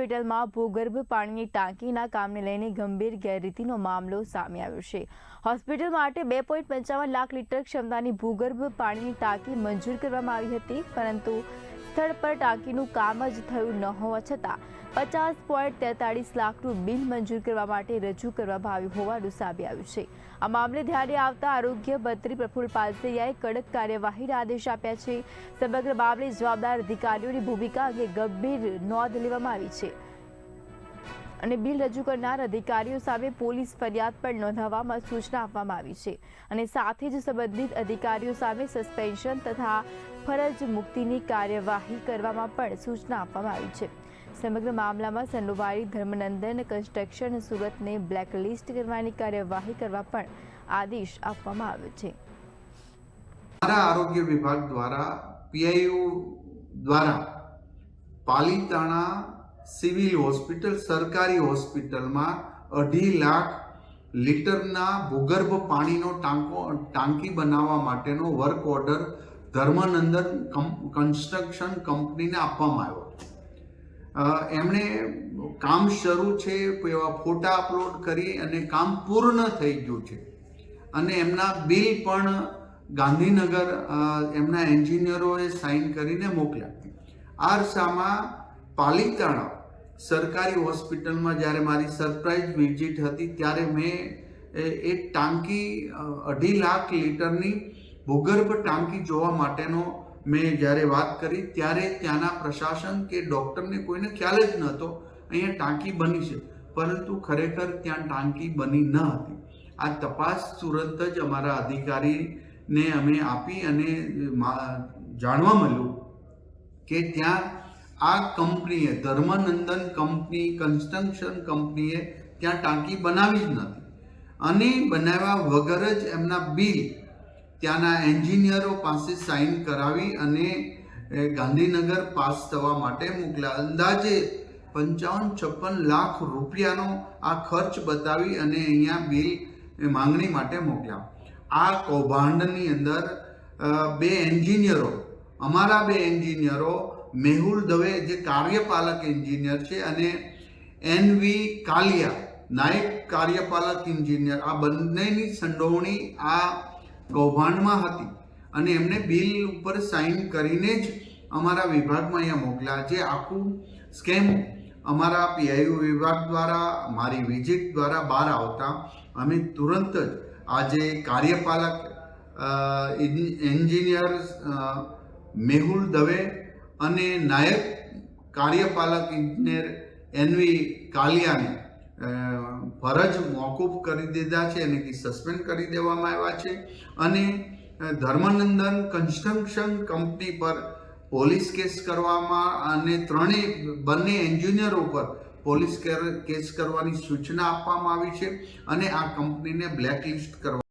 હોસ્પિટલમાં ભૂગર્ભ પાણીની ટાંકીના કામને લઈને ગંભીર ગેરરીતિનો મામલો સામે આવ્યો છે। હોસ્પિટલ માટે 2.55 લાખ લીટર ક્ષમતાની ભૂગર્ભ પાણીની ટાંકી મંજૂર કરવામાં આવી હતી, પરંતુ સ્થળ પર ટાંકીનું કામ જ થયું ન હોવા છતાં 50.43 લાખનું બિલ મંજૂર કરવા માટે રજૂ કરવામાં આવ્યું હોવાનું સામે આવ્યું છે। આ મામલે ધ્યાને આવતા આરોગ્ય મંત્રી પ્રફુલ્લ પાનસરિયાએ કડક કાર્યવાહીના આદેશ આપ્યા છે। સમગ્ર મામલે જવાબદાર અધિકારીઓની ભૂમિકા અંગે ગંભીર નોંધ લેવામાં આવી છે અને બિલ રજૂ કરનાર અધિકારીઓ સામે પોલીસ ફરિયાદ પણ નોંધાવવામાં સૂચના આપવામાં આવી છે અને સાથે જ સંબંધિત અધિકારીઓ સામે સસ્પેન્શન તથા ફરજ મુક્તિની કાર્યવાહી કરવામાં પણ સૂચના આપવામાં આવી છે। સમગ્ર મામલામાં સંડોવાયેલી ધર્મનંદન કન્સ્ટ્રક્શન સુરતને બ્લેકલિસ્ટ કરવાની કાર્યવાહી કરવા પણ આદેશ આપવામાં આવ્યો છે। हमारा आरोग्य विभाग द्वारा पीआईयू द्वारा पालीताणा सिविल हॉस्पिटल सरकारी हॉस्पिटल में 2.5 लाख लीटरना भूगर्भ पाणीनो टांकी बनावा माटेनो work order Dharmanandan construction company ने आपवामां आव्यो। एमणे काम शरू छे, एवा फोटा अपलोड करी अने काम पूर्ण थई गयुं छे अने एमना बिल पण गांधीनगर एमना एंजीनियरोए साइन करीने मोकल्या। आ अरसामां पालीताणा सरकारी हॉस्पिटल में ज्यारे मारी सरप्राइज विजिट हती त्यारे मैं एक टांकी 2.5 लाख लीटरनी भूगर्भ टांकी जोवा माटेनो मैं ज्यारे बात करी त्यारे त्याना प्रशासन के डॉक्टर ने कोईने ख्याल ज नहोतो अहींया टांकी बनी छे, परंतु खरेखर त्यां टांकी बनी न हती। आ तपास तुरंत ज अमारा अधिकारी ने अमे आपी अने जाणवा मळ्युं के त्यां आ कंपनीए धर्मनंदन कंपनी कन्स्ट्रक्शन कंपनीए त्यां टांकी बनावी ज नथी अने बनाव्या वगर ज एमना बिल त्याना एंजीनियरो पासे साइन करावी अने गांधीनगर पास थवा माटे मोकल्या। अंदाजे 55-56 लाख रूपियानो आ खर्च बतावी अने अहींया बिल मांगणी माटे मोकल्या। आ कौभांडनी अंदर 2 एंजीनियरो अमारा 2 एंजीनियरो मेहुल दवे जे कार्यपालक एंजीनियर छे अने एनवी कालिया नायब कार्यपालक इंजीनियर आ बंनेनी संडोवणी आ कौभांडमां हती अने एमणे बिल उपर साइन करीने ज अमारा विभागमां अहींया मोकल्या। जे आखुं स्केम अमारा पीआईयू विभाग द्वारा मारी विजिट द्वारा बहार आवता अमे तुरंत ज आजे कार्यपालक एंजीनियर मेहुल दवे अने नायब कार्यपालक इंजीनियर एनवी कालियाने फरज मोकूफ करी दीधा छे अने कि सस्पेन्ड करी देवामां आव्या छे अने धर्मनंदन कन्स्ट्रक्शन कंपनी पर पोलीस केस करवामां अने बंने एंजीनियरो पर पोलीस केस करवानी सूचना आपवामां आवी छे अने आ कंपनीने ब्लेकलिस्ट करवा